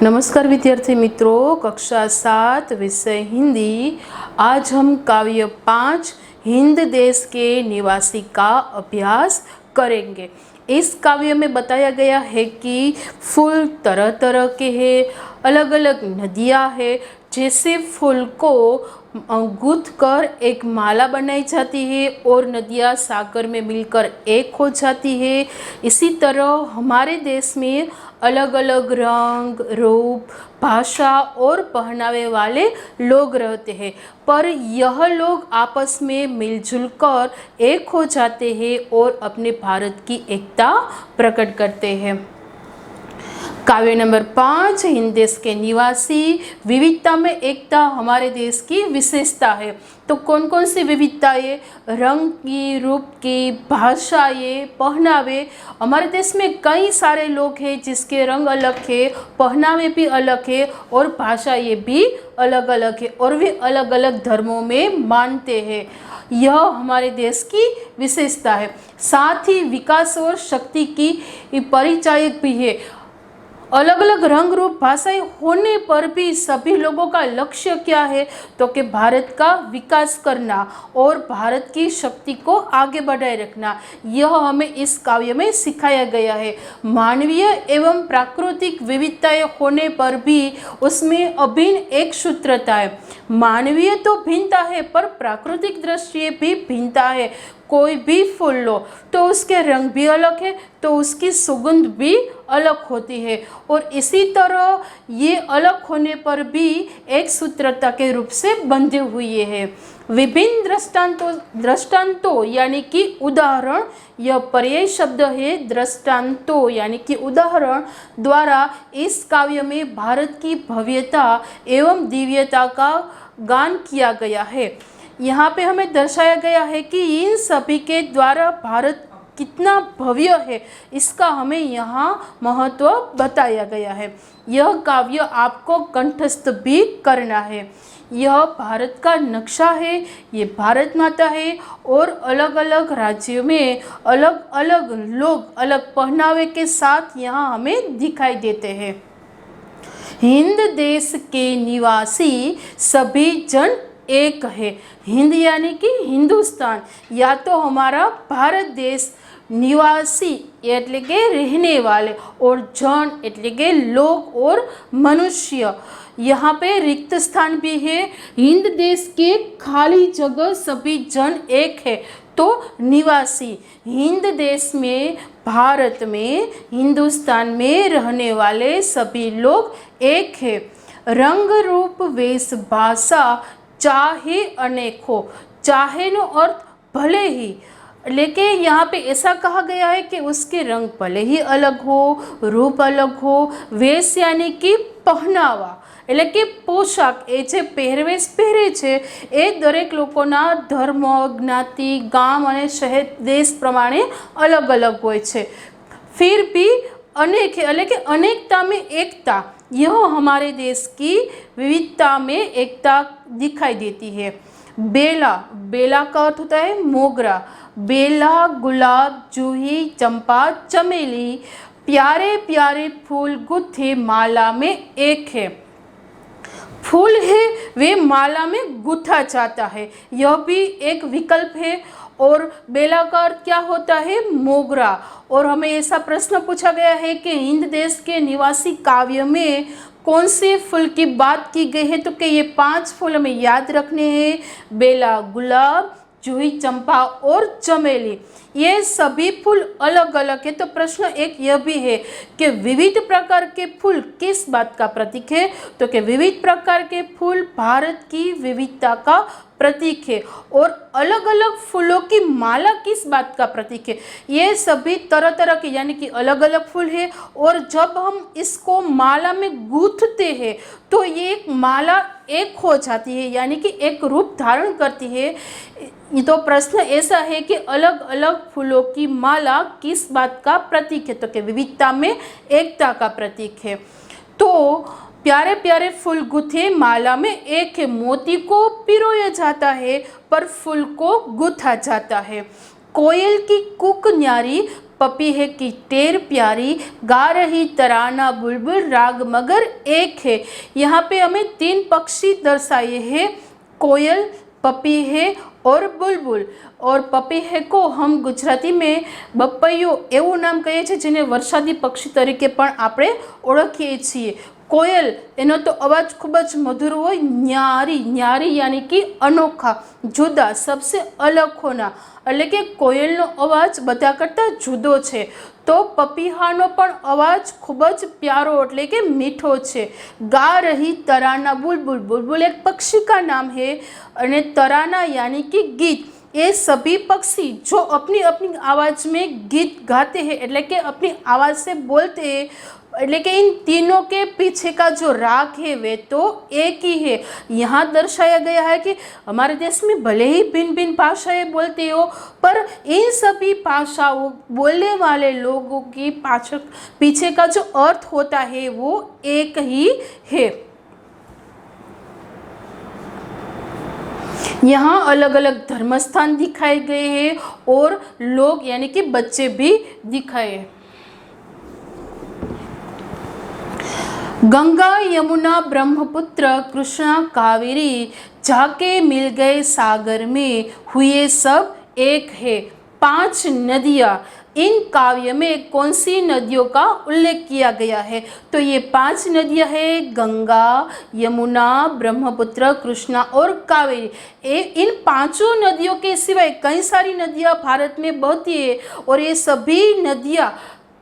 नमस्कार विद्यार्थी मित्रों, कक्षा 7 विषय हिंदी। आज हम काव्य 5 हिंद देश के निवासी का अभ्यास करेंगे। इस काव्य में बताया गया है कि फूल तरह तरह के हैं, अलग अलग नदियाँ हैं। जैसे फूल को गूंथ कर एक माला बनाई जाती है और नदियाँ सागर में मिलकर एक हो जाती है, इसी तरह हमारे देश में अलग अलग रंग, रूप, भाषा और पहनावे वाले लोग रहते हैं, पर यह लोग आपस में मिलजुल कर एक हो जाते हैं और अपने भारत की एकता प्रकट करते हैं। काव्य नंबर 5 हिंद देश के निवासी। विविधता में एकता हमारे देश की विशेषता है। तो कौन कौन सी विविधताएं? रंग की, रूप की, भाषाएं, पहनावे। हमारे देश में कई सारे लोग हैं जिसके रंग अलग है, पहनावे भी अलग है और भाषाएं भी अलग अलग है और वे अलग अलग धर्मों में मानते हैं। यह हमारे देश की विशेषता है। साथ ही विकास और शक्ति की परिचायक भी है। अलग अलग रंग, रूप, भाषाएं होने पर भी सभी लोगों का लक्ष्य क्या है? तो कि भारत का विकास करना और भारत की शक्ति को आगे बढ़ाए रखना। यह हमें इस काव्य में सिखाया गया है। मानवीय एवं प्राकृतिक विविधताएं होने पर भी उसमें अभिन्न एक सूत्रता है। मानवीय तो भिन्नता है, पर प्राकृतिक दृष्टि भी भिन्नता है। कोई भी फूल लो तो उसके रंग भी अलग है, तो उसकी सुगंध भी अलग होती है, और इसी तरह ये अलग होने पर भी एक सूत्रता के रूप से बंधे हुए हैं। विभिन्न दृष्टांतों यानी कि उदाहरण, यह पर्याय शब्द है। दृष्टांतों यानी कि उदाहरण द्वारा इस काव्य में भारत की भव्यता एवं दिव्यता का गान किया गया है। यहाँ पे हमें दर्शाया गया है कि इन सभी के द्वारा भारत कितना भव्य है, इसका हमें यहाँ महत्व बताया गया है। यह काव्य आपको कंठस्थ भी करना है। यह भारत का नक्शा है, ये भारत माता है और अलग अलग राज्यों में अलग अलग लोग अलग पहनावे के साथ यहाँ हमें दिखाई देते हैं। हिंद देश के निवासी सभी जन एक है। हिंद यानी कि हिंदुस्तान, या तो हमारा भारत देश, निवासी એટલે કે रहने वाले, और जन એટલે કે लोग और मनुष्य। यहाँ पे रिक्त स्थान भी है। हिंद देश के खाली जगह सभी जन एक है, तो निवासी। हिंद देश में, भारत में, हिंदुस्तान में रहने वाले सभी लोग एक है। रंग, रूप, वेश, भाषा चाहे अनेक हो। चाहे नो अर्थ भले ही, लेकिन यहाँ पे ऐसा कहा गया है कि उसके रंग भले ही अलग हो, रूप अलग हो। वेश यानी कि पहनावा એટલે કે પોશાક, એ જે પહેરવેશ પહેરે છે એ દરેક લોકોના ધર્મ, જ્ઞાતિ, ગામ અને શહેર, દેશ પ્રમાણે અલગ અલગ હોય છે। फिर भी अनेक है એટલે કે अनेकता में एकता। यह हमारे देश की विविधता में एकता दिखाई देती है। बेला, बेला का अर्थ होता है मोगरा। बेला, गुलाब, जूही, चंपा, चमेली प्यारे प्यारे फूल गुथे माला में एक है। फूल है वे माला में गुथा जाता है, यह भी एक विकल्प है। और बेला का अर्थ क्या होता है? मोगरा। और हमें ऐसा प्रश्न पूछा गया है कि हिंद देश के निवासी काव्य में कौन से फूल की बात की गई है? तो कि ये 5 फूल हमें याद रखने हैं। बेला, गुलाब, जूही, चंपा और चमेली, ये सभी फूल अलग अलग है। तो प्रश्न एक यह भी है कि विविध प्रकार के फूल किस बात का प्रतीक है? तो कि विविध प्रकार के फूल भारत की विविधता का प्रतीक है। और अलग अलग फूलों की माला किस बात का प्रतीक है? ये सभी तरह तरह के यानी कि अलग अलग फूल है, और जब हम इसको माला में गूंथते हैं तो ये एक माला एक हो जाती है, यानी कि एक रूप धारण करती है। तो प्रश्न ऐसा है कि अलग अलग फूलों की माला किस बात का प्रतीक है? तो कि विविधता में एकता का प्रतीक है। तो प्यारे प्यारे फूल गुथे माला में एक है। मोती को पिरोया जाता है पर फूल को गुथा जाता है। कोयल की कूक न्यारी पपी है की टेर प्यारी, गा रही तराना बुलबुल, राग मगर एक है। यहाँ पे हमें 3 पक्षी दर्शाए हैं, कोयल, पपी है और बुलबुल। और पपी है को हम गुजराती में बप्पैयो एवं नाम कहे छे, जेने वरसादी पक्षी तरीके पण आपणे ओळखीए छीए। कोयल एनो तो अवाज खूब ज मधुर होय, न्यारी, न्यारी यानी कि अनोखा, जुदा, सबसे अलग होना, એટલે કે કોયલનો અવાજ બધા કરતાં જુદો છે। તો પપીહાનો પણ અવાજ ખૂબ જ પ્યારો એટલે કે મીઠો છે। गा रही तराना बुलबुल, बुलबुल एक पक्षी का नाम है, અને तराना यानी कि गीत। ये सभी पक्षी जो अपनी अपनी आवाज़ में गीत गाते हैं, એટલે કે अपनी आवाज़ से बोलते हैं, એટલે કે इन तीनों के पीछे का जो राग है वे तो एक ही है। यहाँ दर्शाया गया है कि हमारे देश में भले ही भिन्न भिन्न भाषाएं बोलते हो, पर इन सभी भाषाओं बोलने वाले लोगों की पीछे का जो अर्थ होता है वो एक ही है। यहाँ अलग अलग धर्मस्थान दिखाए गए हैं और लोग यानी कि बच्चे भी दिखाए। गंगा यमुना ब्रह्मपुत्र कृष्णा कावेरी, जाके मिल गए सागर में, हुए सब एक है। 5 नदियाँ, इन काव्य में कौन सी नदियों का उल्लेख किया गया है? तो ये 5 नदियाँ हैं, गंगा, यमुना, ब्रह्मपुत्र, कृष्णा और कावेरी। इन 5 नदियों के सिवाय कई सारी नदियाँ भारत में बहती है, और ये सभी नदियाँ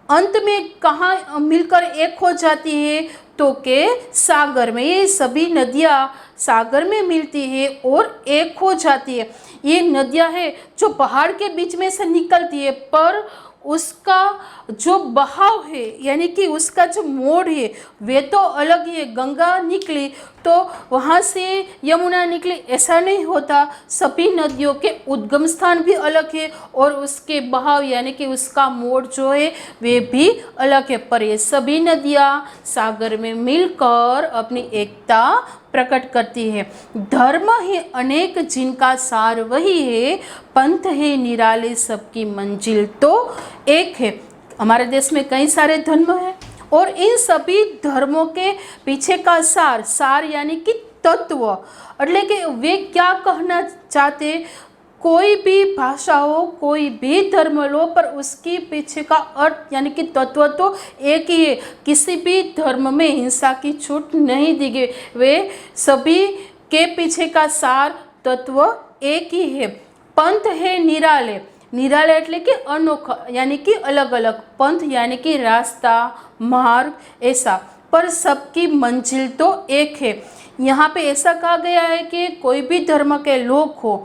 अंत में कहाँ मिलकर एक हो जाती है? तो के सागर में। ये सभी नदियाँ सागर में मिलती है और एक हो जाती है। ये नदियाँ है जो पहाड़ के बीच में से निकलती है, पर उसका जो बहाव है यानी कि उसका जो मोड़ है वे तो अलग ही है। गंगा निकली तो वहाँ से यमुना निकली, ऐसा नहीं होता। सभी नदियों के उद्गम स्थान भी अलग है और उसके बहाव यानी कि उसका मोड़ जो है वे भी अलग है, पर ये सभी नदियाँ सागर में मिलकर अपनी एकता प्रकट करती है। धर्म है अनेक जिनका सार वही है, पंथ है निराले सबकी मंजिल तो एक है। हमारे देश में कई सारे धर्म हैं और इन सभी धर्मों के पीछे का सार यानी कि तत्व, એટલે કે वे क्या कहना चाहते। कोई भी भाषा हो, कोई भी धर्म लो, पर उसके पीछे का अर्थ यानी कि तत्व तो एक ही है। किसी भी धर्म में हिंसा की छूट नहीं दी गई, वे सभी के पीछे का सार तत्व एक ही है। पंथ है निराले, निराले એટલે કે अनोखा यानी कि अलग अलग, पंथ यानी कि रास्ता, मार्ग, ऐसा, पर सबकी मंजिल तो एक है। यहाँ पे ऐसा कहा गया है कि कोई भी धर्म के लोग हो,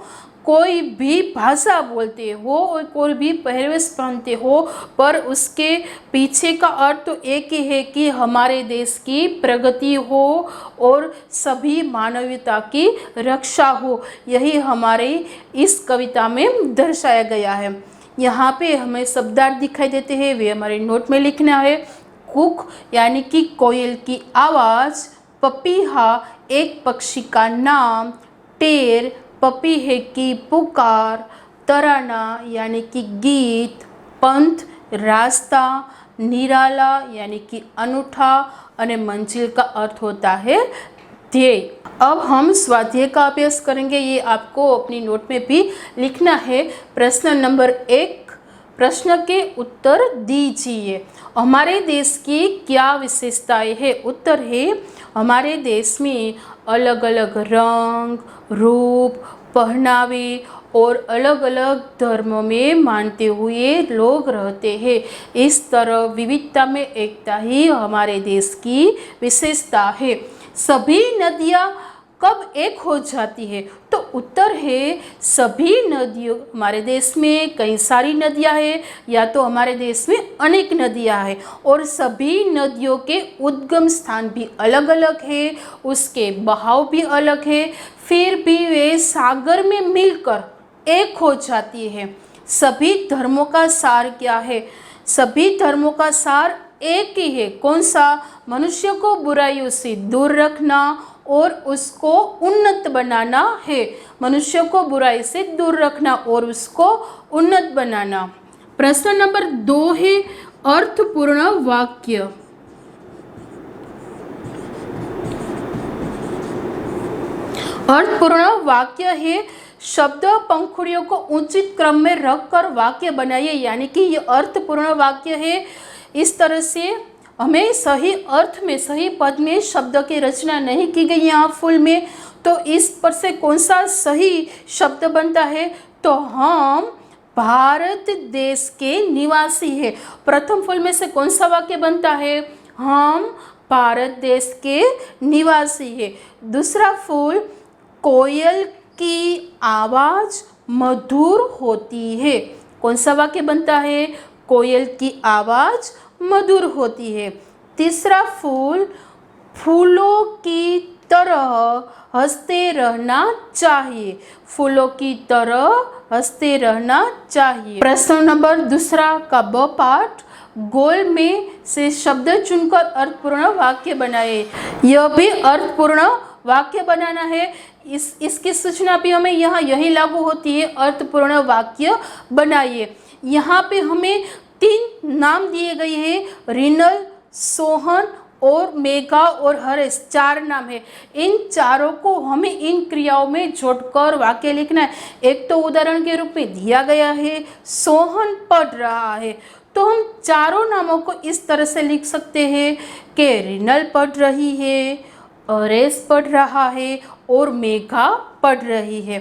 कोई भी भाषा बोलते हो और कोई भी पहरवेश पहनते हो, पर उसके पीछे का अर्थ तो एक ही है कि हमारे देश की प्रगति हो और सभी मानवता की रक्षा हो। यही हमारे इस कविता में दर्शाया गया है। यहाँ पे हमें शब्दार्थ दिखाई देते हैं, वे हमारे नोट में लिखना है। कुक यानी कि कोयल की आवाज़, पपीहा एक पक्षी का नाम, टेर पपी है की पुकार, तराना यानी कि गीत, पंथ रास्ता, निराला यानी कि अनूठा, और मंजिल का अर्थ होता है ध्येय। अब हम स्वाध्याय का अभ्यास करेंगे, ये आपको अपनी नोट में भी लिखना है। प्रश्न नंबर 1, प्रश्न के उत्तर दीजिए। हमारे देश की क्या विशेषताएं है? उत्तर है हमारे देश में अलग अलग रंग, रूप, पहनावे और अलग अलग धर्मों में मानते हुए लोग रहते हैं। इस तरह विविधता में एकता ही हमारे देश की विशेषता है। सभी नदियाँ कब एक हो जाती है? तो उत्तर है सभी नदियों, हमारे देश में कई सारी नदियाँ हैं, या तो हमारे देश में अनेक नदियाँ हैं, और सभी नदियों के उद्गम स्थान भी अलग अलग है, उसके बहाव भी अलग है, फिर भी वे सागर में मिलकर एक हो जाती है। सभी धर्मों का सार क्या है? सभी धर्मों का सार एक ही है। कौन सा? मनुष्य को बुराइयों से दूर रखना और उसको उन्नत बनाना है। मनुष्य को बुराई से दूर रखना और उसको उन्नत बनाना। प्रश्न नंबर 2 है अर्थपूर्ण वाक्य। अर्थपूर्ण वाक्य है शब्द पंखुड़ियों को उचित क्रम में रखकर वाक्य बनाइए, यानी कि ये अर्थपूर्ण वाक्य है। इस तरह से हमें सही अर्थ में, सही पद में शब्द की रचना नहीं की गई यहाँ फुल में। तो इस पर से कौन सा सही शब्द बनता है? तो हम भारत देश के निवासी है। प्रथम फुल में से कौन सा वाक्य बनता है? हम भारत देश के निवासी है। दूसरा फुल, कोयल की आवाज मधुर होती है। कौन सा वाक्य बनता है? कोयल की आवाज मधुर होती है। तीसरा फूल, फूलों की तरह हंसते रहना चाहिए। फूलों की तरह हंसते रहना चाहिए। प्रश्न नंबर 2 का ब पाठ, गोल में से शब्द चुनकर अर्थपूर्ण वाक्य बनाए। यह भी अर्थपूर्ण वाक्य बनाना है। इसकी सूचना भी हमें यहाँ यही लागू होती है, अर्थपूर्ण वाक्य बनाइए। यहाँ पे हमें 3 नाम दिए गए हैं, रिनल, सोहन और मेघा और हरेश, 4 नाम है। इन चारों को हमें इन क्रियाओं में जोड़कर वाक्य लिखना है। एक तो उदाहरण के रूप में दिया गया है, सोहन पढ़ रहा है, तो हम चारों नामों को इस तरह से लिख सकते हैं कि रिनल पढ़ रही है, हरेश पढ़ रहा है और मेघा पढ़ रही है।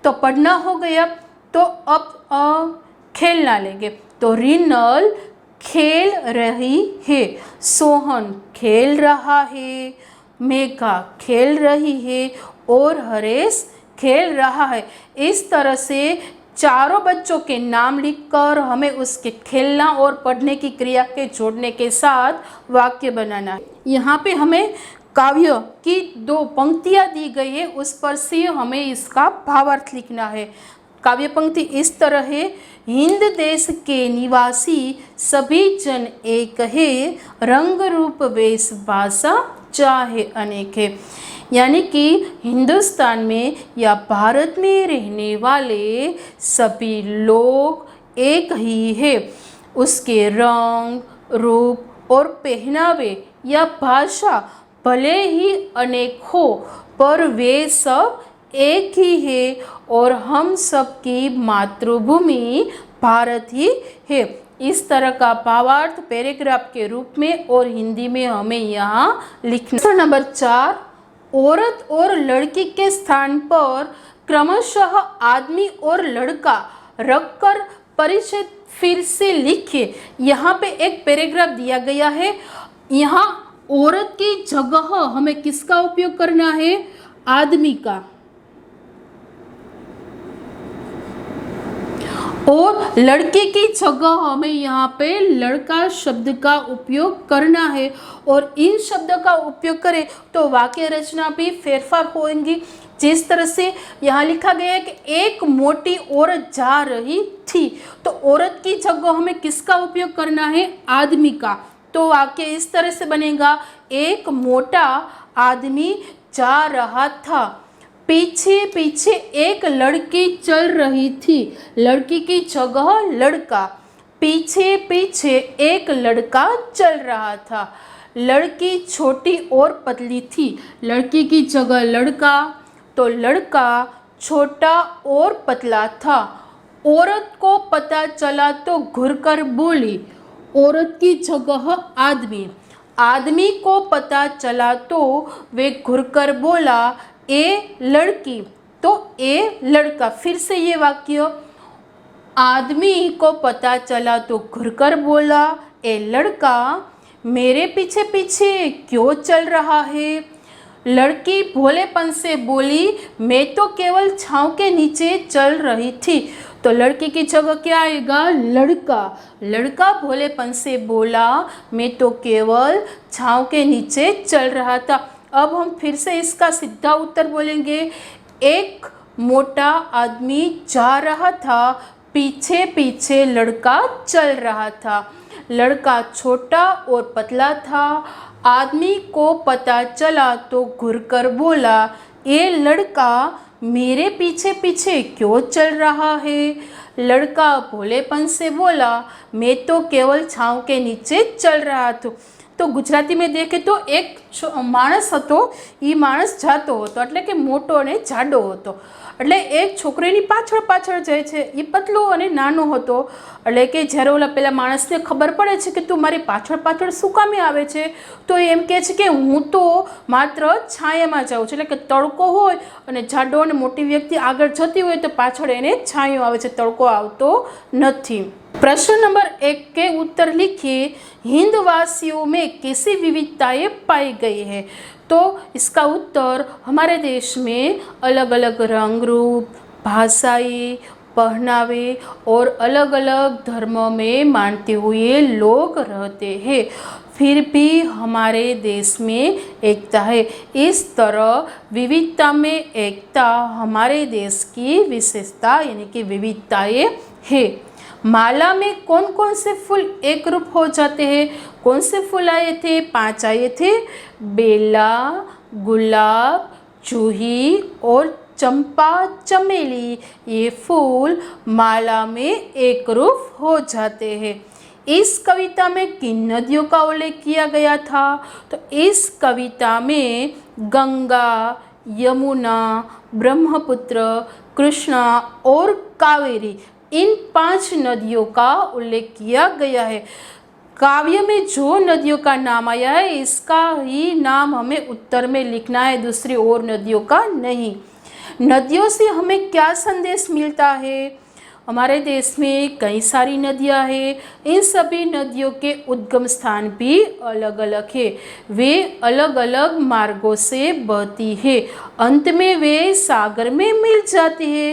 तो पढ़ना हो गया, तो अब खेलना लेंगे। तो रिनल खेल रही है, सोहन खेल रहा है, मेघा खेल रही है और हरेश खेल रहा है। इस तरह से चारों बच्चों के नाम लिखकर हमें उसके खेलना और पढ़ने की क्रिया के जोड़ने के साथ वाक्य बनाना है। यहाँ पे हमें काव्य की 2 पंक्तियाँ दी गई है, उस पर से हमें इसका भावार्थ लिखना है। काव्य पंक्ति इस तरह है, हिंद देश के निवासी सभी जन एक है, रंग रूप वेश भाषा चाहे अनेक है। यानी कि हिंदुस्तान में या भारत में रहने वाले सभी लोग एक ही है। उसके रंग, रूप और पहनावे या भाषा भले ही अनेक हो, पर वे सब एक ही है और हम सब की मातृभूमि भारत ही है। इस तरह का भावार्थ पैराग्राफ के रूप में और हिंदी में हमें यहाँ लिखना। प्रश्न नंबर 4, औरत और लड़की के स्थान पर क्रमशः आदमी और लड़का रखकर परिचय फिर से लिखिए। यहाँ पे एक पैराग्राफ दिया गया है। यहाँ औरत की जगह हमें किसका उपयोग करना है? आदमी का। और लड़के की जगह हमें यहाँ पे लड़का शब्द का उपयोग करना है। और इन शब्द का उपयोग करें तो वाक्य रचना भी फेरफार होंगी। जिस तरह से यहाँ लिखा गया है कि एक मोटी औरत जा रही थी, तो औरत की जगह हमें किसका उपयोग करना है? आदमी का। तो वाक्य इस तरह से बनेगा, एक मोटा आदमी जा रहा था, पीछे पीछे एक लड़की चल रही थी। लड़की की जगह लड़का, पीछे पीछे एक लड़का चल रहा था। लड़की छोटी और पतली थी। लड़की की जगह लड़का, तो लड़का छोटा और पतला था। औरत को पता चला तो घुरकर बोली। औरत की जगह आदमी, आदमी को पता चला तो वे घुरकर बोला, ए लड़की, तो ए लड़का। फिर से ये वाक्य, आदमी को पता चला तो घुरकर बोला, ए लड़का, मेरे पीछे पीछे क्यों चल रहा है? लड़की भोलेपन से बोली, मैं तो केवल छांव के नीचे चल रही थी। तो लड़की की जगह क्या आएगा? लड़का। लड़का भोलेपन से बोला, मैं तो केवल छांव के नीचे चल रहा था। अब हम फिर से इसका सीधा उत्तर बोलेंगे, एक मोटा आदमी जा रहा था, पीछे पीछे लड़का चल रहा था। लड़का छोटा और पतला था। आदमी को पता चला तो घुरकर बोला, ये लड़का मेरे पीछे पीछे क्यों चल रहा है? लड़का भोलेपन से बोला, मैं तो केवल छांव के नीचे चल रहा था। तो गुजराती में देखे तो एक माणस हतो, એ માણસ જાતો હતો એટલે કે મોટો અને જાડો હતો, એટલે એક છોકરીની પાછળ પાછળ જાય છે। એ પતલો અને નાનો હતો, એટલે કે જ્યારે ઓલા પેલા માણસને ખબર પડે છે કે તું મારી પાછળ પાછળ શું કામે આવે છે, તો એમ કહે છે કે હું તો માત્ર છાયામાં જાઉં છું, એટલે કે તડકો હોય અને જાડો અને મોટી વ્યક્તિ આગળ જતી હોય તો પાછળ એને છાંયો આવે છે, તડકો આવતો નથી। प्रश्न नंबर 1 के उत्तर लिखिए। हिंदवासियों में कैसी विविधताएं पाई गई है? तो इसका उत्तर, हमारे देश में अलग अलग रंग रूप, भाषाएं, पहनावे और अलग अलग धर्म में मानते हुए लोग रहते हैं, फिर भी हमारे देश में एकता है। इस तरह विविधता में एकता हमारे देश की विशेषता यानी कि विविधताएं है। माला में कौन कौन से फूल एक रूप हो जाते हैं? कौन से फूल आए थे? 5 आए थे। बेला, गुलाब, जूही और चंपा, चमेली, ये फूल माला में एक रूप हो जाते हैं। इस कविता में किन नदियों का उल्लेख किया गया था? तो इस कविता में गंगा, यमुना, ब्रह्मपुत्र, कृष्णा और कावेरी, इन 5 नदियों का उल्लेख किया गया है। काव्य में जो नदियों का नाम आया है इसका ही नाम हमें उत्तर में लिखना है, दूसरी और नदियों का नहीं। नदियों से हमें क्या संदेश मिलता है? हमारे देश में कई सारी नदियां हैं, इन सभी नदियों के उद्गम स्थान भी अलग अलग है, वे अलग अलग मार्गों से बहती है, अंत में वे सागर में मिल जाती है।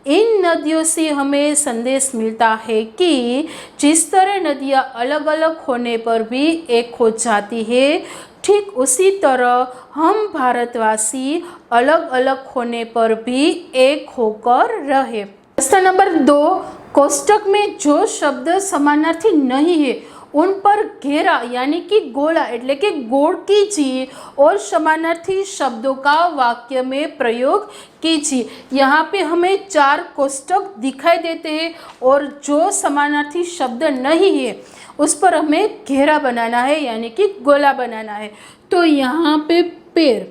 इन नदियों से हमें संदेश मिलता है कि जिस तरह नदियाँ अलग अलग होने पर भी एक हो जाती है, ठीक उसी तरह हम भारतवासी अलग अलग होने पर भी एक होकर रहे। प्रश्न नंबर 2, कोष्टक में जो शब्द समानार्थी नहीं है उन पर घेरा यानी कि गोला એટલે કે गोल कीजिए और समानार्थी शब्दों का वाक्य में प्रयोग कीजिए। यहाँ पे हमें 4 कोष्टक दिखाई देते हैं और जो समानार्थी शब्द नहीं है उस पर हमें घेरा बनाना है यानी कि गोला बनाना है। तो यहाँ पे पैर,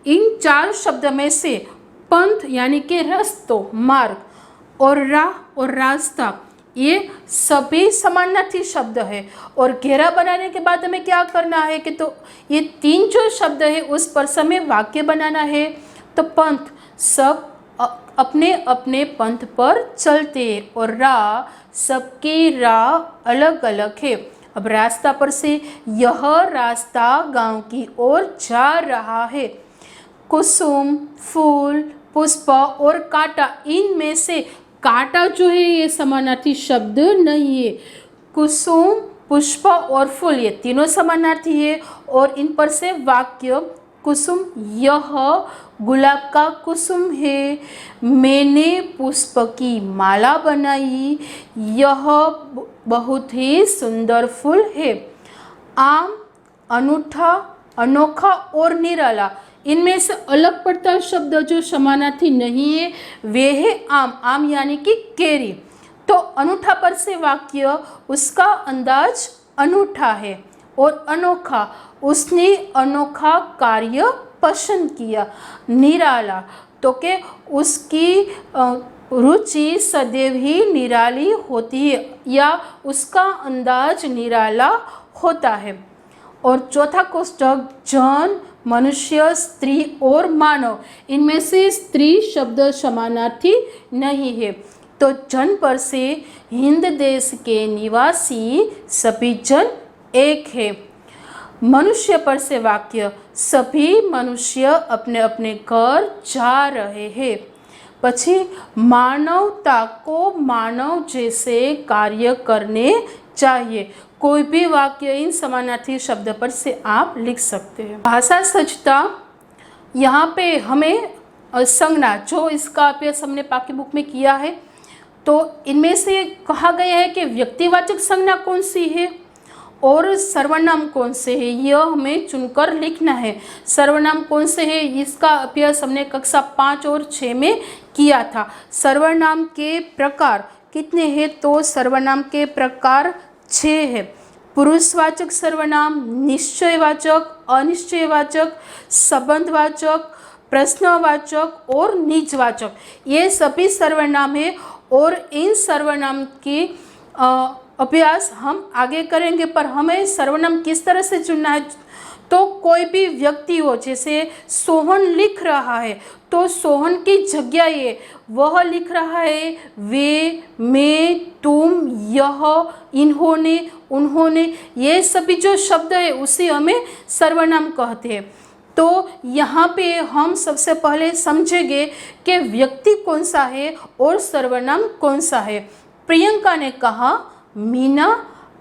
इन 4 शब्द में से पंथ यानी कि रस्तो, मार्ग, और राह और रास्ता, ये सभी समानार्थी शब्द है। और घेरा बनाने के बाद हमें क्या करना है कि तो ये 3 जो शब्द है उस पर हमें वाक्य बनाना है। तो पंथ, सब अपने अपने पंथ पर चलते हैं, और राह, सबकी राह अलग अलग है। अब रास्ता पर से, यह रास्ता गांव की ओर जा रहा है। कुसुम, फूल, पुष्प और कांटा, इनमें से कांटा जो है ये समानार्थी शब्द नहीं है। कुसुम, पुष्प और फूल ये तीनों समानार्थी है और इन पर से वाक्य, कुसुम, यह गुलाब का कुसुम है, मैंने पुष्प की माला बनाई, यह बहुत ही सुंदर फूल है। आम, अनूठा, अनोखा और निराला, इनमें से अलग पड़ता शब्द जो समानार्थी नहीं है वे है आम, आम यानी कि केरी। तो अनूठा पर से वाक्य, उसका अंदाज अनूठा है, और अनोखा, उसने अनोखा कार्य पसंद किया। निराला, तो के उसकी रुचि सदैव ही निराली होती है या उसका अंदाज निराला होता है। और चौथा कोष्टक, जन, मनुष्य, स्त्री और मानव, इनमें से स्त्री शब्द समानार्थी नहीं है। तो जन पर से हिंद देश के निवासी सभी जन एक है। मनुष्य पर से वाक्य, सभी मनुष्य अपने अपने घर जा रहे हैं। पछी मानवता को मानव जैसे कार्य करने चाहिए। कोई भी वाक्य इन समानार्थी शब्द पर से आप लिख सकते हैं। भाषा सज्जता, यहाँ पे हमें संज्ञा, जो इसका अभ्यास हमने पाठ्य बुक में किया है, तो इनमें से कहा गया है कि व्यक्तिवाचक संज्ञा कौन सी है और सर्वनाम कौन से है यह हमें चुनकर लिखना है। सर्वनाम कौन से है इसका अभ्यास हमने कक्षा 5 और 6 में किया था। सर्वनाम के प्रकार कितने हैं? तो सर्वनाम के प्रकार 6 है। पुरुषवाचक सर्वनाम, निश्चयवाचक, अनिश्चयवाचक, संबंधवाचक, प्रश्नवाचक और निजवाचक, ये सभी सर्वनाम है। और इन सर्वनाम की अभ्यास हम आगे करेंगे। पर हमें सर्वनाम किस तरह से चुनना है? तो कोई भी व्यक्ति हो, जैसे सोहन लिख रहा है तो सोहन की जगह ये वह लिख रहा है वे, मैं, तुम, यह, इन्होंने, उन्होंने, ये सभी जो शब्द है उसे हमें सर्वनाम कहते हैं। तो यहाँ पे हम सबसे पहले समझेंगे कि व्यक्ति कौन सा है और सर्वनाम कौन सा है। प्रियंका ने कहा, मीना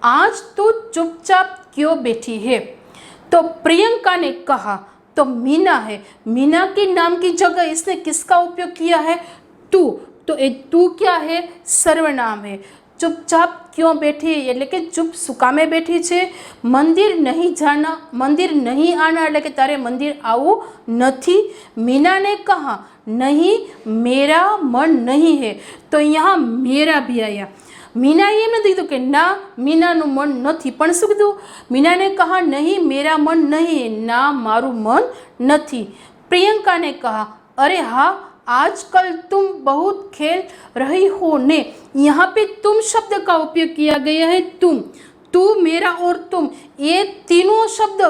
आज तो चुपचाप क्यों बैठी है? तो प्रियंका ने कहा, तो मीना है। मीना के नाम की जगह इसने किसका उपयोग किया है? तू। तो ये तू क्या है? सर्वनाम है। चुपचाप क्यों बैठी है એટલે કે ચૂપ સુકામે બેઠી છે। મંદિર નહીં જાना, મંદિર નહીં આना એટલે કે તારે મંદિર આવવું નથી। मीना ने कहा, नहीं मेरा मन नहीं है। तो यहाँ मेरा भी आया। मीना ये नहीं कीधुं कि ना मीनाનું मन નથી, પણ શું કીધું? मीना ने कहा नहीं मेरा मन नहीं है, ना मारू मन નથી। प्रियंका ने कहा, अरे हाँ आजकल तुम बहुत खेल रही हो ने। यहाँ पे तुम शब्द का उपयोग किया गया है। तुम, तू, मेरा और तुम, ये तीनों शब्द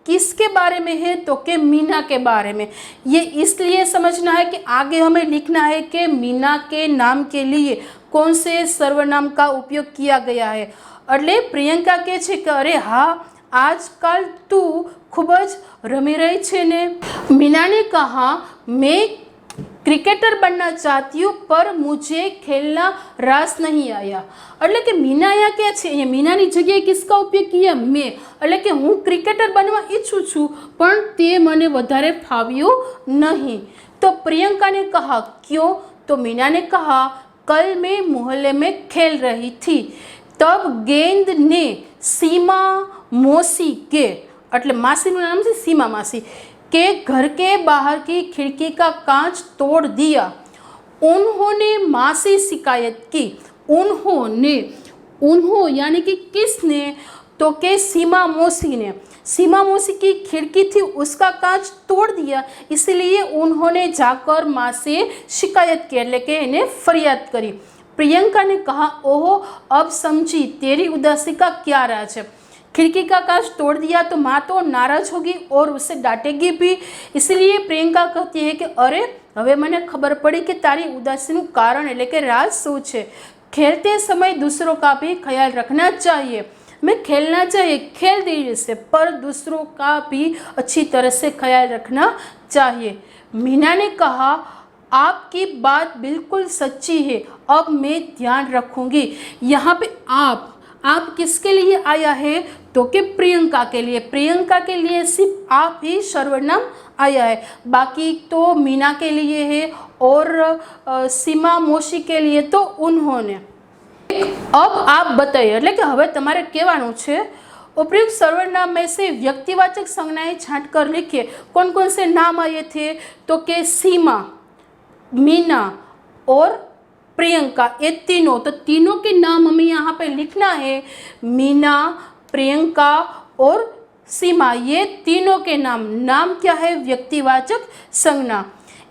किसके बारे में है? तो कि मीना के बारे में। ये इसलिए समझना है कि आगे हमें लिखना है कि मीना के नाम के लिए कौन से सर्वनाम का उपयोग किया गया है। એટલે પ્રિયંકા કહે છે કે અરે હા આજકાલ તું ખૂબ જ રમી રહી છે ને। मीना ने कहा, मैं क्रिकेटर बनना चाहती हूँ पर मुझे खेलना रास नहीं आया। એટલે કે મીના અહીંયા क्या છે? અહીંયા મીનાની જગ્યાએ किसका उपयोग किया? मैं। એટલે કે હું ક્રિકેટર બનવા ઈચ્છું છું પણ તે મને વધારે ફાવ્યું नहीं। तो प्रियंका ने कहा, क्यों? तो मीना ने कहा, कल मैं मोहल्ले में खेल रही थी तब गेंद ने सीमा मौसी के, એટલે માસીનું નામ છે सीमा मासी, के घर के बाहर की खिड़की का कांच तोड़ दिया। उन्होंने माँ से शिकायत की। उन्होंने, उन्हों यानी कि किसने? तो के सीमा मौसी ने। सीमा मौसी की खिड़की थी उसका कांच तोड़ दिया, इसलिए उन्होंने जाकर माँ से शिकायत की, એટલે કે એને फरियाद करी। प्रियंका ने कहा, ओहो अब समझी तेरी उदासी का क्या राज है। खिड़की का कांच तोड़ दिया तो माँ तो नाराज होगी और उसे डांटेगी भी। इसलिए प्रियंका कहती है कि अरे હવે મને ખબર પડી કે તારી ઉદાસીનું કારણ એટલે કે રાજ શું છે। खेलते समय दूसरों का भी ख्याल रखना चाहिए। मैं खेलना चाहिए खेल दिल से, पर दूसरों का भी अच्छी तरह से ख्याल रखना चाहिए। मीना ने कहा, आपकी बात बिल्कुल सच्ची है, अब मैं ध्यान रखूंगी। यहाँ पे आप किसके लिए आया है? तो कि प्रियंका के लिए। प्रियंका के लिए सिर्फ आप ही सर्वनाम आया है, बाकी तो मीना के लिए है और सीमा मौसी के लिए तो उन्होंने। अब आप बताइए, એટલે કે હવે તમારે કહેવાનું છે उपयुक्त सर्वनाम में से व्यक्तिवाचक संज्ञाएं छांट कर लिखिए। कौन कौन से नाम आए थे? तो के सीमा, मीना और प्रियंका, ये तीनों। तो तीनों के नाम हमें यहाँ पे लिखना है। मीना, प्रियंका और सीमा, ये तीनों के नाम क्या है? व्यक्तिवाचक संज्ञा।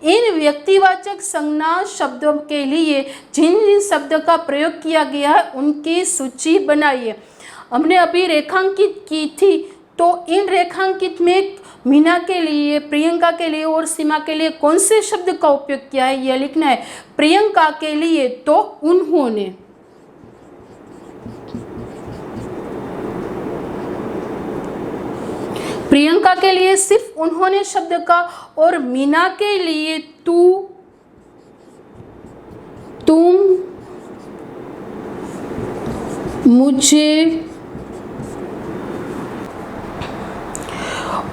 इन व्यक्तिवाचक संज्ञा शब्दों के लिए जिन जिन शब्द का प्रयोग किया गया है उनकी सूची बनाइए। हमने अभी रेखांकित की थी, तो इन रेखांकित में मीना के लिए, प्रियंका के लिए और सीमा के लिए कौन से शब्द का उपयोग किया है यह लिखना है। प्रियंका के लिए तो उन्होंने, प्रियंका के लिए सिर्फ उन्होंने शब्द का, और मीना के लिए तू, तुम, मुझे।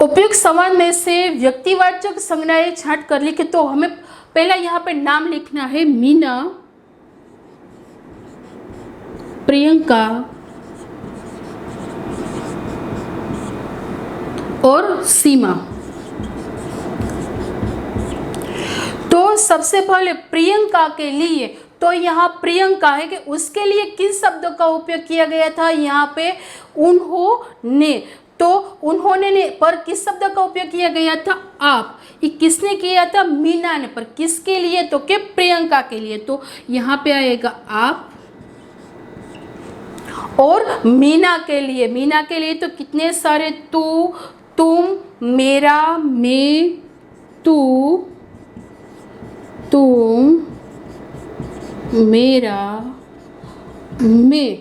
उपयुक्त संवाद में से व्यक्तिवाचक संज्ञाएं छांट कर लिखे। तो हमें पहला यहाँ पे नाम लिखना है, मीना, प्रियंका, और सीमा। तो सबसे पहले प्रियंका के लिए, तो यहाँ प्रियंका है कि उसके लिए किस शब्द का उपयोग किया गया था, यहाँ पे उन्होंने। तो उन्होंने ने पर किस शब्द का उपयोग किया गया था, आप। ये किसने किया था, मीना ने। पर किसके लिए, तो के प्रियंका के लिए। तो यहाँ पे आएगा आप। और मीना के लिए, मीना के लिए तो कितने सारे, तू, तुम, मेरा, मैं, तू, तुम, मेरा, मैं।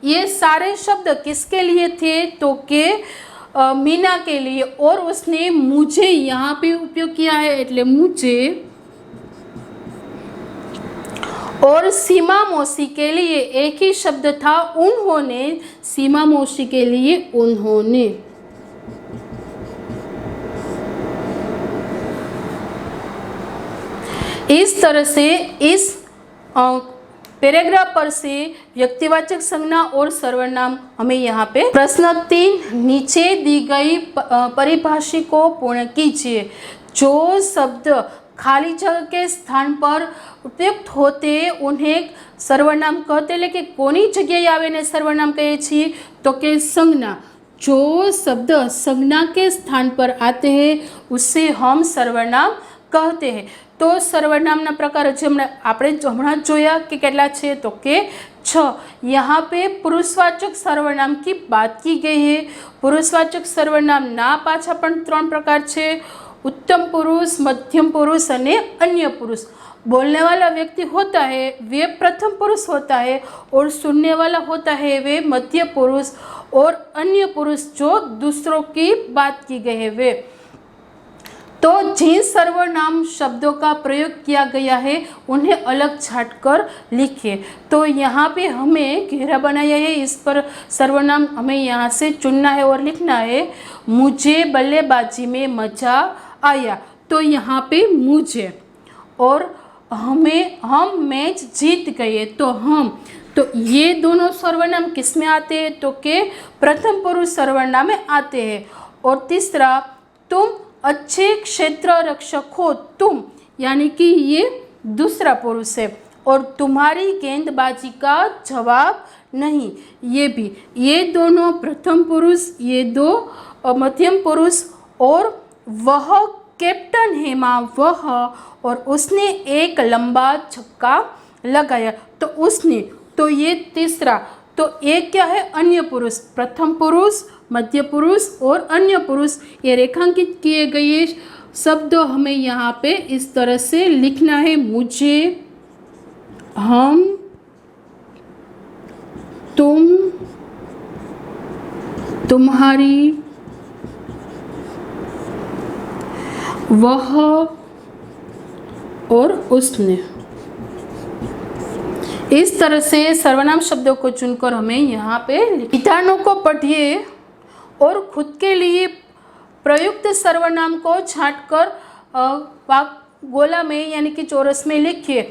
ये सारे शब्द किसके लिए थे, तो के मीना के लिए। और उसने मुझे यहाँ पे उपयोग किया है, એટલે मुझे। और सीमा मौसी के लिए एक ही शब्द था, उन्होंने। सीमा मौसी के लिए उन्होंने। इस तरह से इस पैराग्राफ पर से व्यक्तिवाचक संज्ञा और सर्वनाम हमें यहाँ पे। प्रश्न 3, नीचे दी गई परिभाषा को पूर्ण कीजिए। जो शब्द खाली जगह के स्थान पर उपयुक्त होते उन्हें सर्वनाम कहते, लेकिन कोनी जगह आवे ने सर्वनाम कहे छी, तो के संज्ञा। जो शब्द संज्ञा के स्थान पर आते हैं उससे हम सर्वनाम कहते हैं। तो सर्वनामना प्रकार આપણે હમણાં જોયા કે કેટલા છે, તો કે 6। यहाँ पे पुरुषवाचक सर्वनाम की बात की गई है। पुरुषवाचक सर्वनाम ना पाछा पण 3 प्रकार છે, उत्तम पुरुष, मध्यम पुरुष અને अन्य पुरुष। बोलने वाला व्यक्ति होता है वे प्रथम पुरुष होता है, और सुनने वाला होता है वे मध्य पुरुष, और अन्य पुरुष जो दूसरों की बात की गई है वे। तो जिन सर्वनाम शब्दों का प्रयोग किया गया है उन्हें अलग छाट कर लिखिए। तो यहाँ पे हमें घेरा बनाया है, इस पर सर्वनाम हमें यहाँ से चुनना है और लिखना है। मुझे बल्लेबाजी में मज़ा आया, तो यहाँ पे मुझे। और हम मैच जीत गए, तो हम। तो ये दोनों सर्वनाम किस में आते हैं, तो के प्रथम पुरुष सर्वनाम में आते हैं। और तीसरा, तुम अच्छे क्षेत्र रक्षक हो, तुम, यानी कि ये दूसरा पुरुष है। और तुम्हारी गेंदबाजी का जवाब नहीं, ये भी। ये दोनों प्रथम पुरुष, ये दो मध्यम पुरुष। और वह कैप्टन है माँ, वह, और उसने एक लंबा छक्का लगाया, तो उसने। तो ये तीसरा, तो एक क्या है, अन्य पुरुष। प्रथम पुरुष, मध्य पुरुष और अन्य पुरुष, ये रेखांकित किए गए शब्द हमें यहाँ पे इस तरह से लिखना है। मुझे, हम, तुम, तुम्हारी, वह और उसने। इस तरह से सर्वनाम शब्दों को चुनकर हमें यहाँ पे विधानों को पढ़िए और खुद के लिए प्रयुक्त सर्वनाम को छांटकर गोला में यानी कि चौरस में लिखिए।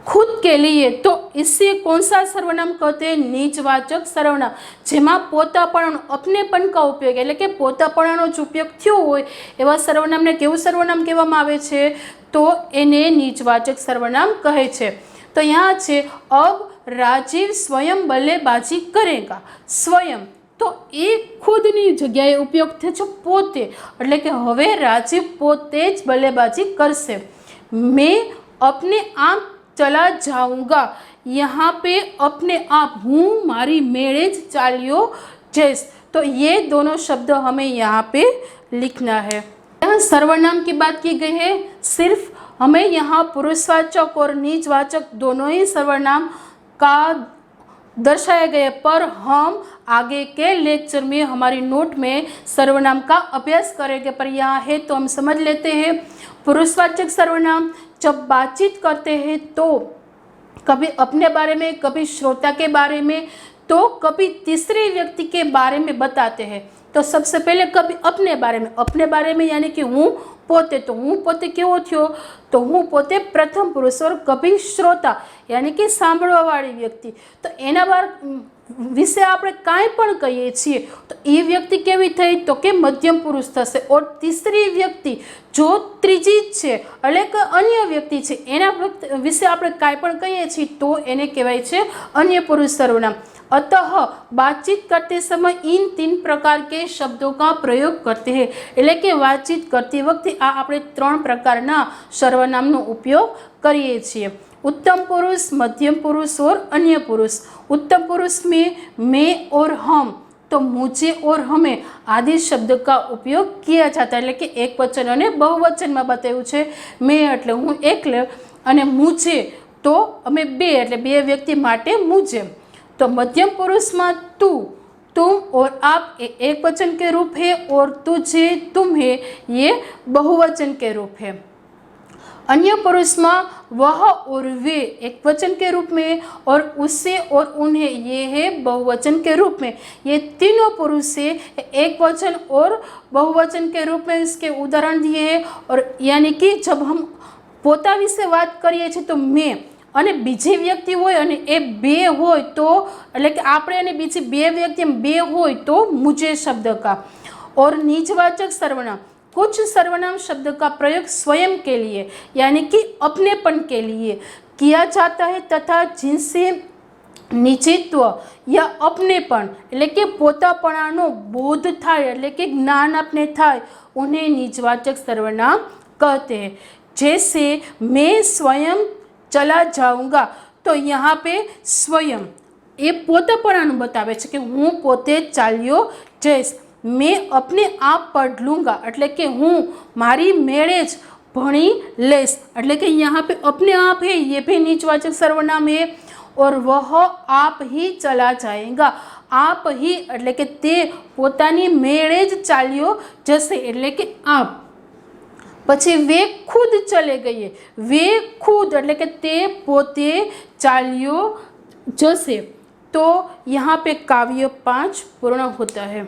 खुद के लिए, तो इससे कौन सा सर्वनाम कहते हैं, निजवाचक सर्वनाम, जेमा पोतापण अपनेपण का उपयोग, એટલે કે પોતાપણાનો જ ઉપયોગ થયો હોય એવા સર્વનામને કેવું સર્વનામ કહેવામાં આવે છે, તો એને નિજવાચક સર્વનામ કહે છે। तो यहाँ છે अब राजीव स्वयं बल्लेबाजी करेगा। स्वयं तो एक खुदनी जग्याए उपयोग थे छे पोते, એટલે કે હવે રાજીવ પોતે જ બલ્લેબાજી કરશે। मैं अपने आप चला जाऊंगा, यहाँ पे अपने आप, हूँ मारी मेड़े ज चाल्यो जैस। तो ये दोनों शब्द हमें यहाँ पे लिखना है। यहाँ सर्वनाम की बात की गई है, सिर्फ हमें यहाँ पुरुषवाचक और निजवाचक दोनों ही सर्वनाम का दर्शाया गया, पर हम आगे के लेक्चर में हमारी नोट में सर्वनाम का अभ्यास करेंगे। पर यहाँ है तो हम समझ लेते हैं। पुरुषवाचक सर्वनाम जब बातचीत करते हैं तो कभी अपने बारे में, कभी श्रोता के बारे में, तो कभी तीसरे व्यक्ति के बारे में बताते हैं। तो सबसे पहले कभी अपने बारे में यानी कि हूँ पोते, तो हूँ पोते केवो थयो, तो हूँ पोते प्रथम पुरुष। और कभी श्रोता यानी कि सांभळवावाळी व्यक्ति, तो एना बार विषे आपणे कांई पण कहीए छीए तो ए व्यक्ति केवी थई तो के मध्यम पुरुष थशे। और तीसरी व्यक्ति जो त्रीजी छे એટલે કે अन्य व्यक्ति छे एना विषे आपणे कांई पण कहीए छीए तो एने कहेवाय छे अन्य पुरुष सर्वनाम। अतः बातचीत करते समय इन 3 प्रकार के शब्दों का प्रयोग करते हैं। એટલે કે વાતચીત करती वखते आ આપણે 3 प्रकारना सर्वनामનો उपयोग करीए छीए। उत्तम पुरुष, मध्यम पुरुष और अन्य पुरुष। उत्तम पुरुष में मैं और हम, तो मुझे और हमें आदि शब्द का उपयोग किया जाता है। એટલે કે एक वचन અને बहुवचन में बताव्યું છે। मैं એટલે હું એકલે અને मुझे तो અમે બે એટલે બે વ્યક્તિ માટે मुझे। तो मध्यम पुरुष में तू, तुम और आप ये एक वचन के रूप है और तुझे, तुम्हें ये बहुवचन के रूप है। अन्य पुरुष में वह और वे एक वचन के रूप में और उससे और उन्हें ये है बहुवचन के रूप में। ये तीनों पुरुष से एक वचन और बहुवचन के रूप में इसके उदाहरण दिए हैं। और यानी कि जब हम पोता विषे बात करिए छे तो मैं અને બીજી વ્યક્તિ હોય અને એ બે હોય તો એટલે કે આપણે અને બીજી બે વ્યક્તિ બે હોય તો मुझे शब्द का। और निजवाचक सर्वनाम, कुछ सर्वनाम शब्द का प्रयोग स्वयं के लिए यानी कि अपनेपन के लिए किया जाता है तथा जिनसे निजित्व या अपनेपन એટલે કે પોતાપણાનો બોધ થાય એટલે કે જ્ઞાન આપને થાય उन्हें निजवाचक सर्वनाम कहते हैं। जैसे मैं स्वयं चला जाऊंगा, तो यहाँ पे स्वयं ये पोतापणानु बतावे छे कि हूँ पोते चाल्यो जईश। मैं अपने आप पढ़ लूँगा એટલે કે હું મારી મેળે જ ભણી લઈશ એટલે કે यहाँ पे अपने आप है, ये भी निजवाचक सर्वनाम है। और वह आप ही चला जाएगा, आप ही એટલે કે તે પોતાની મેળે જ ચાલ્યો જશે એટલે કે आप। પછી वे खुद चले गए, वे खुद એટલે કે તે પોતે ચાલ્યો જશે। तो यहाँ पे काव्य 5 पूर्ण होता है।